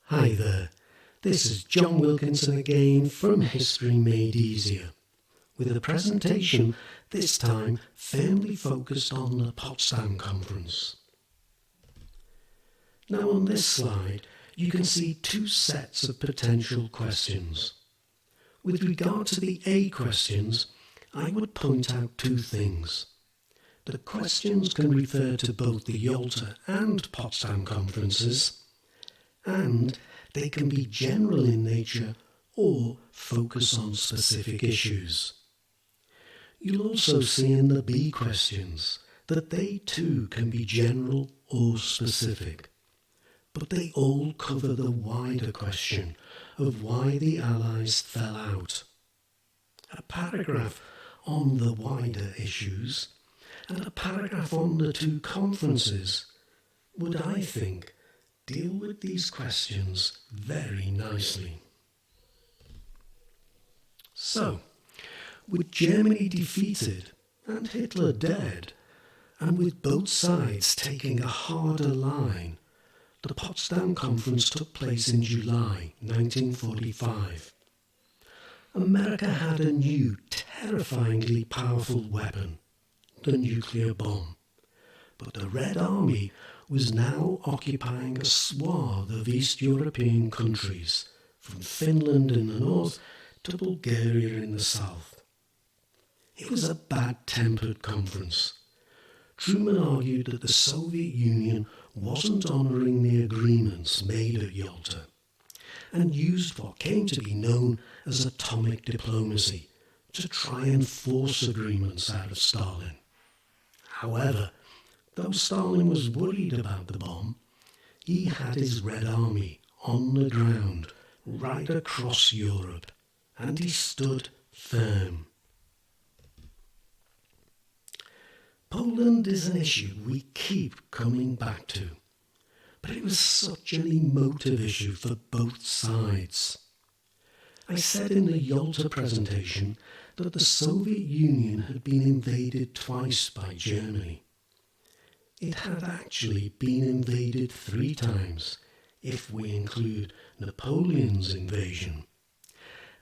Hi there, this is John Wilkinson again from History Made Easier, with a presentation this time firmly focused on the Potsdam Conference. Now on this slide you can see two sets of potential questions. With regard to the A questions, I would point out two things. The questions can refer to both the Yalta and Potsdam conferences, and they can be general in nature or focus on specific issues. You'll also see in the B questions that they too can be general or specific, but they all cover the wider question of why the Allies fell out. A paragraph on the wider issues and a paragraph on the two conferences would, I think, deal with these questions very nicely. So, with Germany defeated and Hitler dead, and with both sides taking a harder line, the Potsdam Conference took place in July 1945. America had a new, terrifyingly powerful weapon, the nuclear bomb. But the Red Army was now occupying a swath of East European countries, from Finland in the north to Bulgaria in the south. It was a bad-tempered conference. Truman argued that the Soviet Union wasn't honouring the agreements made at Yalta, and used what came to be known as atomic diplomacy to try and force agreements out of Stalin. However, though Stalin was worried about the bomb, he had his Red Army on the ground right across Europe, and he stood firm. Poland is an issue we keep coming back to, but it was such an emotive issue for both sides. I said in the Yalta presentation that the Soviet Union had been invaded twice by Germany. It had actually been invaded 3 times, if we include Napoleon's invasion.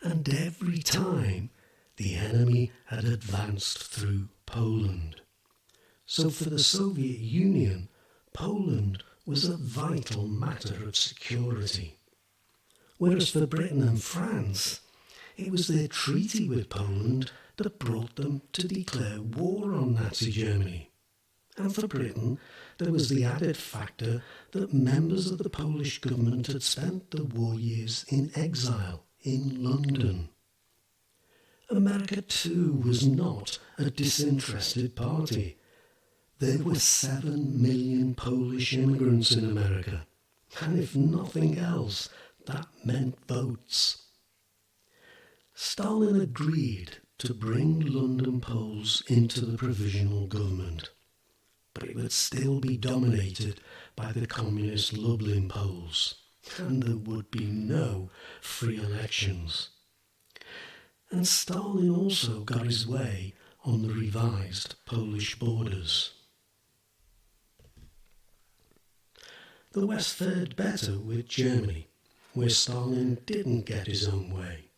And every time, the enemy had advanced through Poland. So for the Soviet Union, Poland was a vital matter of security. Whereas for Britain and France, it was their treaty with Poland that brought them to declare war on Nazi Germany. And for Britain, there was the added factor that members of the Polish government had spent the war years in exile in London. America too was not a disinterested party. There were 7 million Polish immigrants in America, and if nothing else, that meant votes. Stalin agreed to bring London Poles into the provisional government, but it would still be dominated by the communist Lublin Poles, and there would be no free elections. And Stalin also got his way on the revised Polish borders. The West fared better with Germany, where Stalin didn't get his own way.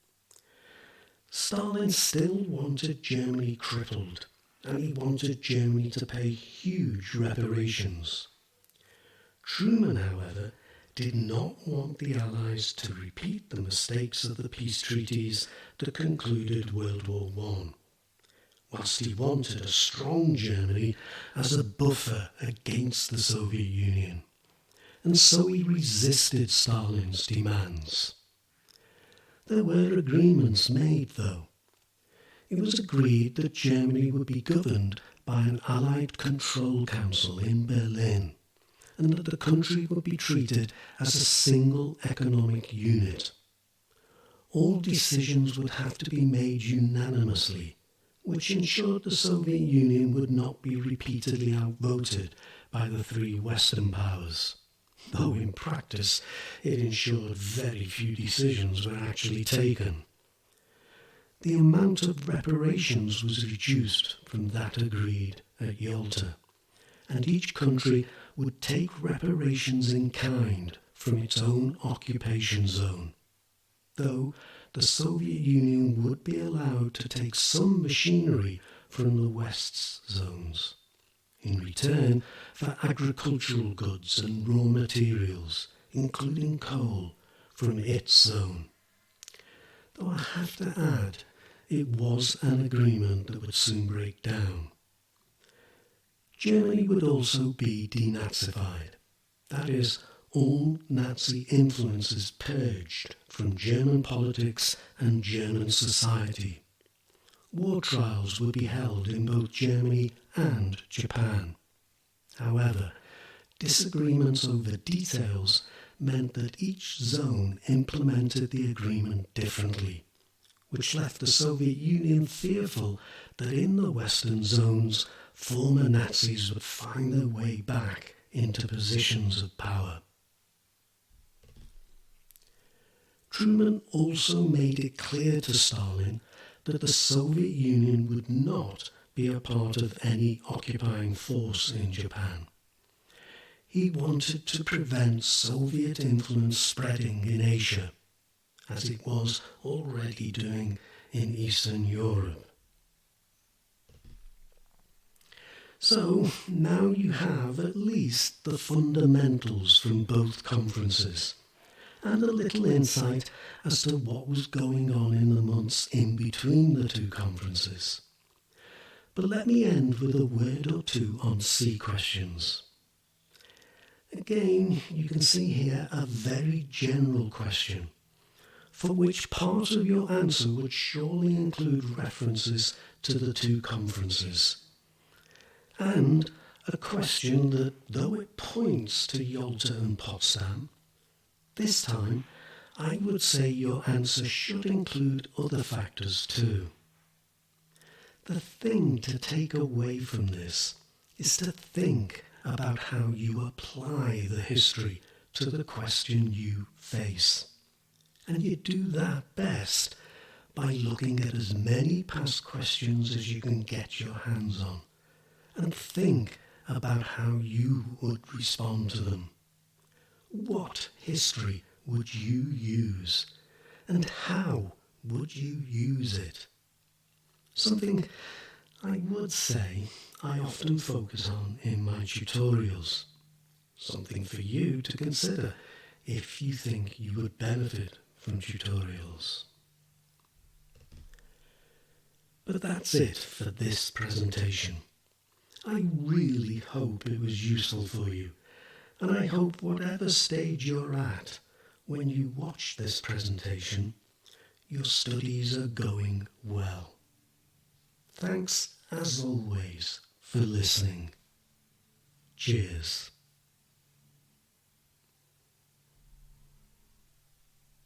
Stalin still wanted Germany crippled, and he wanted Germany to pay huge reparations. Truman, however, did not want the Allies to repeat the mistakes of the peace treaties that concluded World War I, whilst he wanted a strong Germany as a buffer against the Soviet Union. And so he resisted Stalin's demands. There were agreements made, though. It was agreed that Germany would be governed by an Allied Control Council in Berlin, and that the country would be treated as a single economic unit. All decisions would have to be made unanimously, which ensured the Soviet Union would not be repeatedly outvoted by the 3 Western powers, though in practice it ensured very few decisions were actually taken. The amount of reparations was reduced from that agreed at Yalta, and each country would take reparations in kind from its own occupation zone, though the Soviet Union would be allowed to take some machinery from the West's zones, in return for agricultural goods and raw materials, including coal, from its zone. Though I have to add, it was an agreement that would soon break down. Germany would also be denazified, that is, all Nazi influences purged from German politics and German society. War trials would be held in both Germany and Japan. However, disagreements over details meant that each zone implemented the agreement differently, which left the Soviet Union fearful that in the Western zones, former Nazis would find their way back into positions of power. Truman also made it clear to Stalin that the Soviet Union would not be a part of any occupying force in Japan. He wanted to prevent Soviet influence spreading in Asia, as it was already doing in Eastern Europe. So now you have at least the fundamentals from both conferences, and a little insight as to what was going on in the months in between the two conferences. But let me end with a word or two on C questions. Again, you can see here a very general question, for which part of your answer would surely include references to the two conferences. And a question that, though it points to Yalta and Potsdam, this time I would say your answer should include other factors too. The thing to take away from this is to think about how you apply the history to the question you face. And you do that best by looking at as many past questions as you can get your hands on, and think about how you would respond to them. What history would you use, and how would you use it? Something I would say I often focus on in my tutorials. Something for you to consider if you think you would benefit from tutorials. But that's it for this presentation. I really hope it was useful for you, and I hope whatever stage you're at when you watch this presentation, your studies are going well. Thanks, as always, for listening. Cheers.